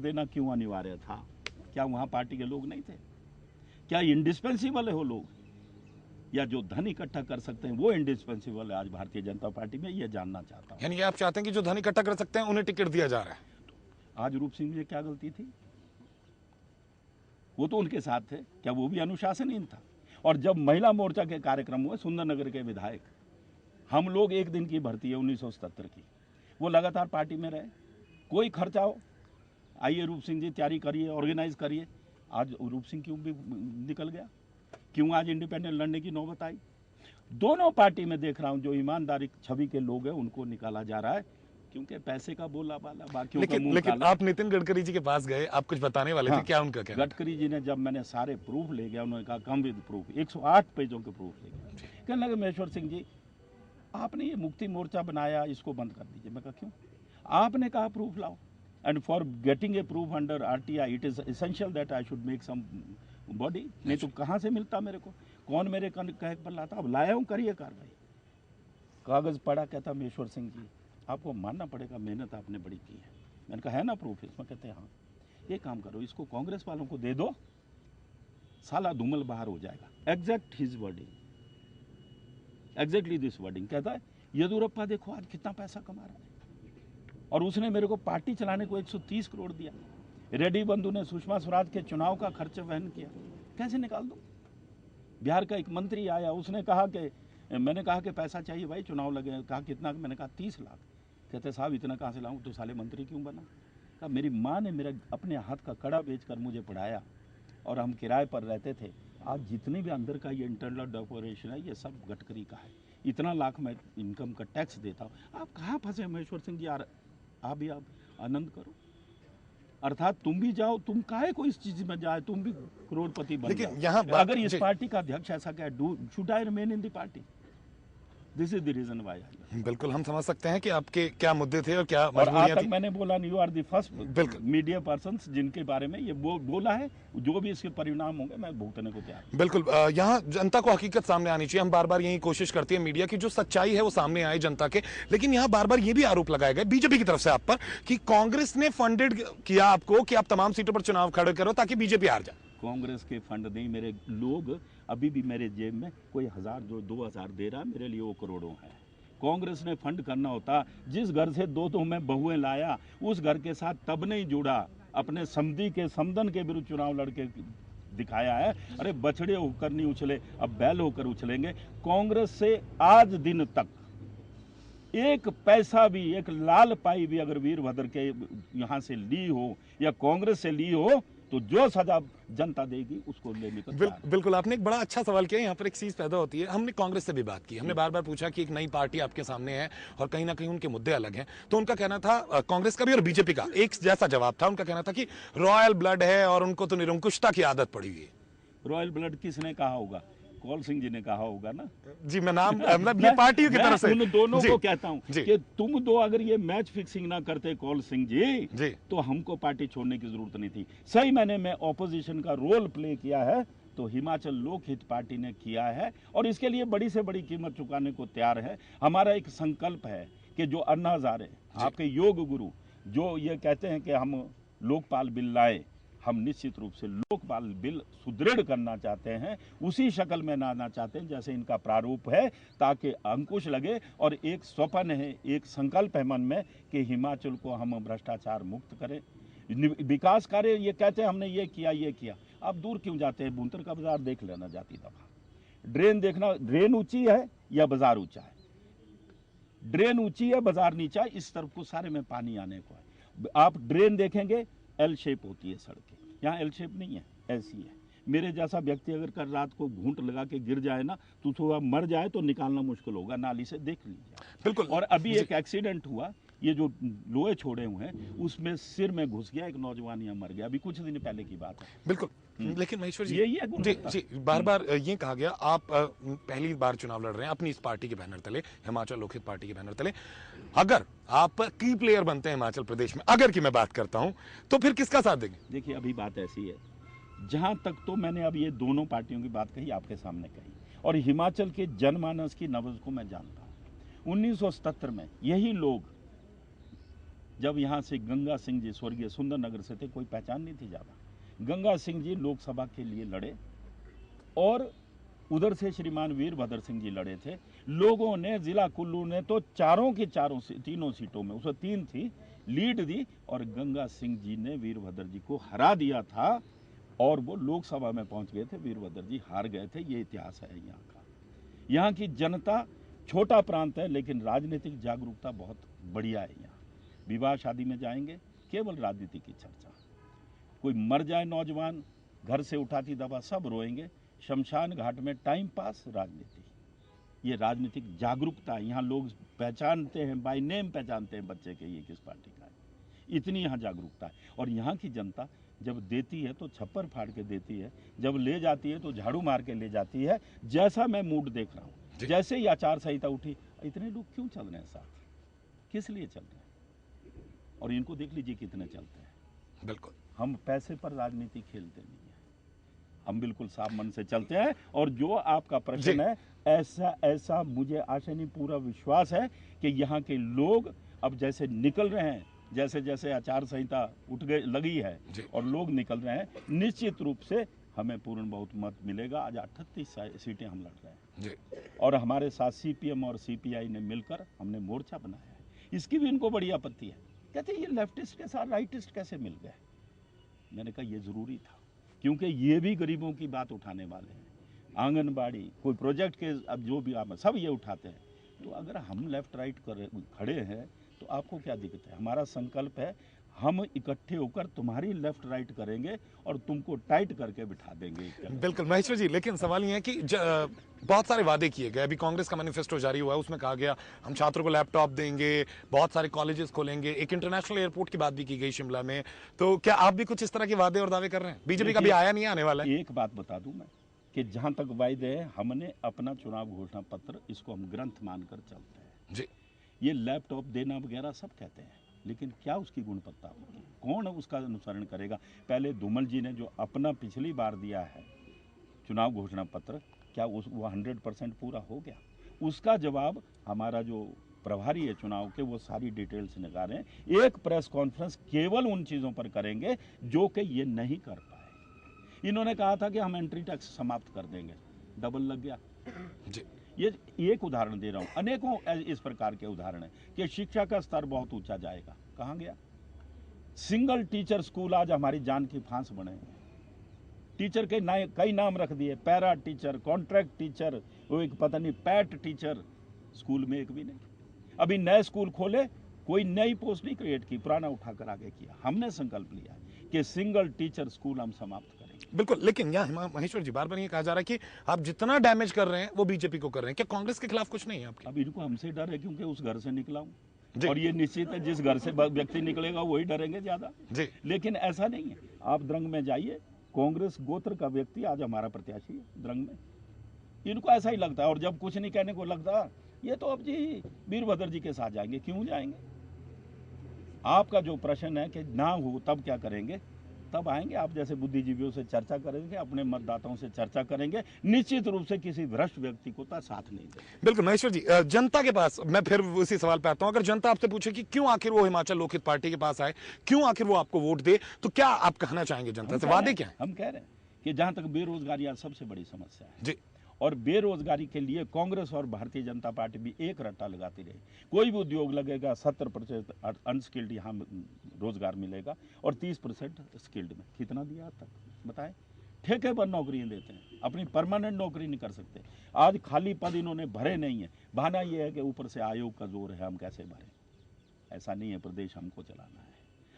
देना क्यों अनिवार्य था? क्या वहां पार्टी के लोग नहीं थे? क्या इंडिस्पेंसिबल है वो लोग, या जो धन इकट्ठा कर सकते हैं वो इंडिस्पेंसिबल है आज भारतीय जनता पार्टी में? ये जानना चाहता हूँ। यानी आप चाहते हैं कि जो धन इकट्ठा कर सकते हैं उन्हें टिकट दिया जा रहा है? आज रूप सिंह जी क्या गलती थी? वो तो उनके साथ थे, क्या वो भी अनुशासनहीन था? और जब महिला मोर्चा के कार्यक्रम हुए, सुंदरनगर के विधायक, हम लोग एक दिन की भर्ती है 1977 की, वो लगातार पार्टी में रहे, कोई खर्चा हो, आइए रूप सिंह जी तैयारी करिए, ऑर्गेनाइज करिए। आज रूप सिंह क्यों भी निकल गया? क्यों आज इंडिपेंडेंट लड़ने की नौबत आई? दोनों पार्टी में देख रहा हूं जो ईमानदारी छवि के लोग हैं उनको निकाला जा रहा है, क्योंकि पैसे का बोला बाला, बाकियों का मुंह लेकिन काला। आप नितिन गडकरी जी के पास गए, आप कुछ बताने वाले थे, क्या उनका कहना? गडकरी जी ने जब मैंने सारे प्रूफ ले गया, उन्होंने कहा कम विद प्रूफ, 108 पेजों के प्रूफ ले गया। कहने लगे महेश्वर सिंह जी आपने ये मुक्ति मोर्चा बनाया, इसको बंद कर दीजिए। मैं कहा क्यों? आपने कहा प्रूफ लाओ, and for getting a proof under RTI it is essential that I should make some body, नहीं तो कहाँ से मिलता मेरे को? कौन मेरे कहे पर लाता? अब लाया हूँ, करिए कार्रवाई। कागज पड़ा, कहता महेश्वर सिंह जी आपको मानना पड़ेगा, मेहनत आपने बड़ी की है। मैंने कहा है ना प्रूफ इसमें? कहते हैं हाँ। ये काम करो, इसको कांग्रेस वालों को दे दो, साला धूमल बाहर हो जाएगा। Exact his wording, exactly this wording. कहता है येदुरप्पा देखो आज कितना पैसा कमा रहा है, और उसने मेरे को पार्टी चलाने को 130 करोड़ दिया। रेड्डी बंधु ने सुषमा स्वराज के चुनाव का खर्च वहन किया, कैसे निकाल दो? बिहार का एक मंत्री आया, उसने कहा कि मैंने कहा कि पैसा चाहिए भाई, चुनाव लगे। कहा कितना? मैंने कहा 30 लाख। कहते साहब इतना कहाँ से लाऊं, तो साले मंत्री क्यों बना? कहा मेरी माँ ने मेरा अपने हाथ का कड़ा बेचकर मुझे पढ़ाया, और हम किराए पर रहते थे। आज जितनी भी अंदर का ये इंटरनल डेकोरेशन है, ये सब गडकरी का है। इतना लाख मैं इनकम का टैक्स देता हूँ। आप कहाँ फंसे महेश्वर सिंह जी? आप भी आप आनंद करो, अर्थात तुम भी जाओ, तुम काहे को इस चीज में जाए, तुम भी करोड़पति बन जाओ। यहाँ अगर इस पार्टी का अध्यक्ष ऐसा क्या, should I remain in the party? This is the reason why. बिल्कुल हम समझ सकते हैं कि आपके क्या मुद्दे थे और क्या और आज मजबूरियां तक थी। मैंने बोला यू आर द फर्स्ट बिल्कुल मीडिया पर्सन जिनके बारे में ये बोला है। जो भी इसके परिणाम होंगे मैं भुगतने को तैयार हूं। बिल्कुल यहाँ जनता को हकीकत सामने आनी चाहिए। हम बार बार यही कोशिश करती है मीडिया की जो सच्चाई है वो सामने आए जनता के, लेकिन यहाँ बार बार ये भी आरोप लगाए गए बीजेपी की तरफ से आप पर कि कांग्रेस ने फंडेड किया आपको कि आप तमाम सीटों पर चुनाव खड़े करो ताकि बीजेपी हार जाए। कांग्रेस के फंड नहीं, मेरे लोग अभी भी मेरे जेब में कोई 1000 जो 2000 दे रहा है, मेरे लिए वो करोड़ों है। कांग्रेस ने फंड करना होता, जिस घर से दो मैं बहुएं लाया, उस घर के साथ तब नहीं जुड़ा, अपने समधी के समदन के विरुद्ध चुनाव लड़के दिखाया है। अरे बछड़े होकर नहीं उछले, अब बैल होकर उछलेंगे। कांग्रेस से आज दिन तक एक पैसा भी, एक लाल पाई भी अगर वीरभद्र के यहाँ से ली हो या कांग्रेस से ली हो, तो जो सजा जनता देगी उसको लेने का बिल्कुल आपने एक बड़ा अच्छा सवाल किया। यहाँ पर एक चीज पैदा होती है, हमने कांग्रेस से भी बात की, हमने बार बार पूछा कि एक नई पार्टी आपके सामने है और कहीं ना कहीं उनके मुद्दे अलग हैं, तो उनका कहना था, कांग्रेस का भी और बीजेपी का एक जैसा जवाब था। उनका कहना था कि रॉयल ब्लड है और उनको तो निरंकुशता की आदत पड़ी हुई है। रॉयल ब्लड किसने कहा होगा? कौल सिंह जी ने कहा होगा ना जी। मैं नाम मतलब ये पार्टी की तरफ से उन दोनों को कहता हूं कि तुम दो अगर ये मैच फिक्सिंग ना करते कौल सिंह जी, तो हमको पार्टी छोड़ने की जरूरत नहीं थी। सही मैंने में ऑपोजिशन का रोल प्ले किया है तो हिमाचल लोकहित पार्टी ने किया है, और इसके लिए बड़ी से बड़ी कीमत चुकाने को तैयार है। हमारा एक संकल्प है कि जो अन्ना हजारे आपके योग गुरु जो ये कहते हैं कि हम लोकपाल बिल लाए, हम निश्चित रूप से लोकपाल बिल सुदृढ़ करना चाहते हैं, उसी शक्ल में लाना चाहते हैं जैसे इनका प्रारूप है, ताकि अंकुश लगे। और एक स्वप्न है, एक संकल्प है मन में कि हिमाचल को हम भ्रष्टाचार मुक्त करें, विकास कार्य। ये कहते हैं हमने ये किया। अब दूर क्यों जाते हैं? भुंतर का बाजार देख लेना जाती दफा। ड्रेन देखना, ड्रेन ऊंची है या बाजार ऊंचा है? ड्रेन ऊंची है, बाजार नीचा है, इस तरफ को सारे में पानी आने को है। आप ड्रेन देखेंगे एल शेप होती है सड़कें, यहाँ एल शेप नहीं है, ऐसी है। मेरे जैसा व्यक्ति अगर कल रात को घूंट लगा के गिर जाए ना, तो सुबह मर जाए तो निकालना मुश्किल होगा, नाली से देख लीजिए। बिल्कुल। और अभी एक एक्सीडेंट हुआ, ये जो लोहे छोड़े हुए हैं उसमें सिर में घुस गया, एक नौजवान यहाँ मर गया, अभी कुछ दिन पहले की बात है। बिल्कुल। लेकिन महेश्वर जी, यही है जी बार बार ये कहा गया, आप पहली बार चुनाव लड़ रहे हैं अपनी इस पार्टी के बैनर तले, हिमाचल लोकहित पार्टी के बैनर तले। अगर आप की प्लेयर बनते हैं हिमाचल प्रदेश में, अगर की मैं बात करता हूं, तो फिर किसका साथ देंगे? देखिए अभी बात ऐसी है, जहां तक तो मैंने अब ये दोनों पार्टियों की बात कही, आपके सामने कही, और हिमाचल के जनमानस की नब्ज को मैं जानता हूं। 1977 में यही लोग जब यहाँ से गंगा सिंह जी स्वर्गीय सुंदरनगर से थे, कोई पहचान नहीं थी ज़्यादा। गंगा सिंह जी लोकसभा के लिए लड़े और उधर से श्रीमान वीरभद्र सिंह जी लड़े थे। लोगों ने, जिला कुल्लू ने तो चारों की चारों तीनों सीटों में, उसमें 3 थी, लीड दी और गंगा सिंह जी ने वीरभद्र जी को हरा दिया था और वो लोकसभा में पहुंच गए थे। वीरभद्र जी हार गए थे। ये इतिहास है यहाँ का। यहाँ की जनता, छोटा प्रांत है लेकिन राजनीतिक जागरूकता बहुत बढ़िया है यहाँ। विवाह शादी में जाएंगे, केवल राजनीति की चर्चा। कोई मर जाए नौजवान, घर से उठाती दबा सब रोएंगे। शमशान घाट में टाइम पास, राजनीति। ये राजनीतिक जागरूकता है यहाँ। लोग पहचानते हैं, बाय नेम पहचानते हैं बच्चे के ये किस पार्टी का है। इतनी यहाँ जागरूकता है। और यहाँ की जनता जब देती है तो छप्पर फाड़ के देती है, जब ले जाती है तो झाड़ू मार के ले जाती है। जैसा मैं मूड देख रहा हूँ, जैसे ही आचार संहिता उठी, इतने लोग क्यों चल रहे हैं साथ, किस लिए चल रहे हैं? और इनको देख लीजिए कितने चलते हैं। बिल्कुल, हम पैसे पर राजनीति खेलते नहीं है, हम बिल्कुल साफ मन से चलते हैं। और जो आपका प्रश्न है, ऐसा मुझे आशा नहीं, पूरा विश्वास है कि यहाँ के लोग अब जैसे निकल रहे हैं, जैसे जैसे आचार संहिता उठ गई लगी है और लोग निकल रहे हैं, निश्चित रूप से हमें पूर्ण बहुत मत मिलेगा। आज 38 सीटें हम लड़ रहे हैं और हमारे साथ सीपीएम और सीपीआई ने मिलकर हमने मोर्चा बनाया है। इसकी भी इनको बड़ी आपत्ति है, कहते ये लेफ्टिस्ट के साथ राइटिस्ट कैसे मिल गए। मैंने कहा ये जरूरी था, क्योंकि ये भी गरीबों की बात उठाने वाले हैं। आंगनबाड़ी, कोई प्रोजेक्ट के, अब जो भी आप सब ये उठाते हैं। तो अगर हम लेफ्ट राइट खड़े हैं तो आपको क्या दिक्कत है। हमारा संकल्प है, हम इकट्ठे होकर तुम्हारी लेफ्ट राइट करेंगे और तुमको टाइट करके बिठा देंगे। बिल्कुल महेश्वर जी, लेकिन सवाल ये है कि बहुत सारे वादे किए गए। अभी कांग्रेस का मैनिफेस्टो जारी हुआ है, उसमें कहा गया हम छात्रों को लैपटॉप देंगे, बहुत सारे कॉलेजेस खोलेंगे, एक इंटरनेशनल एयरपोर्ट की बात भी की गई शिमला में। तो क्या आप भी कुछ इस तरह के वादे और दावे कर रहे हैं? बीजेपी का भी आया नहीं आने वाला है। एक बात बता दूं मैं कि जहां तक वायदे है, हमने अपना चुनाव घोषणा पत्र, इसको हम ग्रंथ मानकर चलते हैं जी। ये लैपटॉप देना वगैरह सब कहते हैं, लेकिन क्या उसकी गुणवत्ता होगी, कौन उसका अनुसरण करेगा। पहले धूमल जी ने जो अपना पिछली बार दिया है चुनाव घोषणा पत्र, क्या वो 100% पूरा हो गया? उसका जवाब हमारा जो प्रभारी है चुनाव के, वो सारी डिटेल्स निकालें। एक प्रेस कॉन्फ्रेंस केवल उन चीज़ों पर करेंगे जो कि ये नहीं कर पाए। इन्होंने कहा था कि हम एंट्री टैक्स समाप्त कर देंगे, डबल लग गया जी। ये एक उदाहरण दे रहा हूँ, अनेकों इस प्रकार के उदाहरण है कि शिक्षा का स्तर बहुत ऊंचा जाएगा। कहाँ गया? सिंगल टीचर स्कूल आज हमारी जान की फांस बने हुए हैं। टीचर के कई नाम रख दिए, पैरा टीचर, कॉन्ट्रैक्ट टीचर, वो एक पता नहीं पैट टीचर, स्कूल में एक भी नहीं। अभी नए स्कूल खोले, कोई नई पोस्ट नहीं क्रिएट की, पुराना उठाकर आगे किया। हमने संकल्प लिया कि सिंगल टीचर स्कूल हम समाप्त करेंगे। बिल्कुल, लेकिन यहाँ महेश्वर जी बार बार ये कहा जा रहा है कि आप जितना डैमेज कर रहे हैं वो बीजेपी को कर रहे हैं। क्या कांग्रेस के खिलाफ कुछ नहीं है आपके? अब इनको हमसे डर है, क्योंकि उस घर से निकला हूं और ये निश्चित है जिस घर से व्यक्ति निकलेगा वही डरेंगे ज्यादा। लेकिन ऐसा नहीं है। आप द्रंग में जाइए, कांग्रेस गोत्र का व्यक्ति आज हमारा प्रत्याशी है द्रंग में। इनको ऐसा ही लगता है, और जब कुछ नहीं कहने को लगता, ये तो अब जी वीरभद्र जी के साथ जाएंगे। क्यों जाएंगे? आपका जो प्रश्न है कि ना हो तब क्या करेंगे, तब आएंगे। आप जैसे बुद्धिजीवियों से चर्चा करेंगे, अपने मतदाताओं से चर्चा करेंगे, निश्चित रूप से किसी भ्रष्ट व्यक्ति को साथ नहीं देंगे। बिल्कुल महेश्वर जी, जनता के पास मैं फिर उसी सवाल पे आता हूं। अगर जनता आपसे पूछे कि क्यों आखिर वो हिमाचल लोकहित पार्टी के पास आए, क्यों आखिर वो आपको वोट दे, तो क्या आप कहना चाहेंगे जनता से? वादे क्या है? हम कह रहे हैं कि जहां तक बेरोजगारी आज सबसे बड़ी समस्या है जी, और बेरोजगारी के लिए कांग्रेस और भारतीय जनता पार्टी भी एक रट्टा लगाती रही। कोई भी उद्योग लगेगा, 70% अनस्किल्ड यहाँ रोजगार मिलेगा और 30% स्किल्ड में। कितना दिया तक बताएं? ठेके पर नौकरियां देते हैं, अपनी परमानेंट नौकरी नहीं कर सकते। आज खाली पद इन्होंने भरे नहीं है। बहाना ये है कि ऊपर से आयोग का जोर है, हम कैसे भरें। ऐसा नहीं है, प्रदेश हमको चलाना है।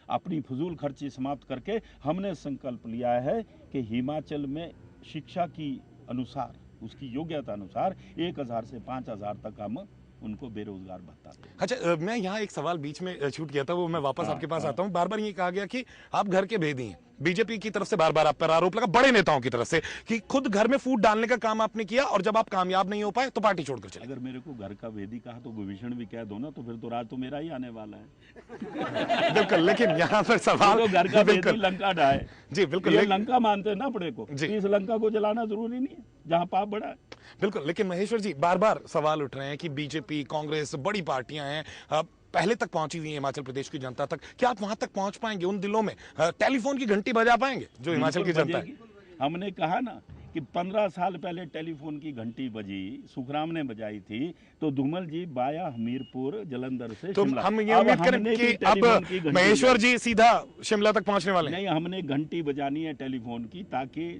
अपनी फजूल खर्ची समाप्त करके हमने संकल्प लिया है कि हिमाचल में शिक्षा की अनुसार, उसकी योग्यता अनुसार 1000 से 5000 तक हम उनको बेरोजगार भत्ता दें। अच्छा, मैं यहाँ एक सवाल बीच में छूट गया था, वो मैं वापस आपके पास आता हूँ। बार बार ये कहा गया कि आप घर के भेदी हैं। बीजेपी की तरफ से बार बार आप पर आरोप लगा, बड़े नेताओं की तरफ से, कि खुद घर में फूट डालने का काम आपने किया और जब आप कामयाब नहीं हो पाए तो पार्टी छोड़कर चले। अगर मेरे को घर का वेदी कहा तो विभीषण भी कह दो ना, तो फिर तो राज तो मेरा ही आने वाला है। बिल्कुल, लेकिन यहाँ पर सवाल, घर का वेदी लंका ढाए जी। बिल्कुल, ये लंका मानते हैं ना अपने को, इस लंका को जलाना जरूरी नहीं है जहाँ पाप बड़ा है। बिल्कुल, लेकिन महेश्वर जी बार बार सवाल उठ रहे हैं कि बीजेपी, कांग्रेस बड़ी पार्टियां हैं, पहले तक पहुंची हुई है हिमाचल प्रदेश की जनता तक, क्या आप वहां तक पहुंच पाएंगे? उन दिलों में टेलीफोन की घंटी बजा पाएंगे जो हिमाचल की जनता है? हमने कहा ना कि 15 साल पहले टेलीफोन की घंटी बजी, सुखराम ने बजाई थी, तो धूमल जी बाया हमीरपुर जलंधर से तो शिमला। हम ये उम्मीद करें कि अब महेश्वर जी सीधा शिमला तक पहुंचने वाले हैं। नहीं, हमने घंटी बजानी है टेलीफोन की, ताकि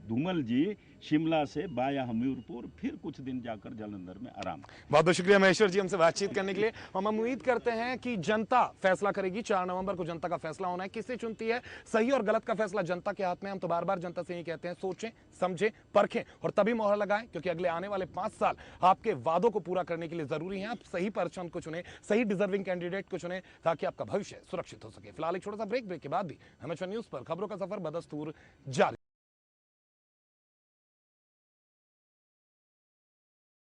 धूमल जी शिमला से बाया हमीरपुर फिर कुछ दिन जाकर जलंधर में आराम। बहुत बहुत शुक्रिया महेश्वर जी हमसे बातचीत करने के लिए। हम उम्मीद करते हैं कि जनता फैसला करेगी। 4 नवंबर को जनता का फैसला होना है, किसे चुनती है। सही और गलत का फैसला जनता के हाथ में। हम तो बार बार जनता से यही कहते हैं, सोचें, समझें, परखें और तभी मोहर लगाएं, क्योंकि अगले आने वाले 5 साल आपके वादों को पूरा करने के लिए जरूरी है। आप सही पर्सन को चुने, सही डिजर्विंग कैंडिडेट को चुने, ताकि आपका भविष्य सुरक्षित हो सके। फिलहाल एक छोटा सा ब्रेक के बाद भी हमेशा न्यूज पर खबरों का सफर बदस्तूर जारी।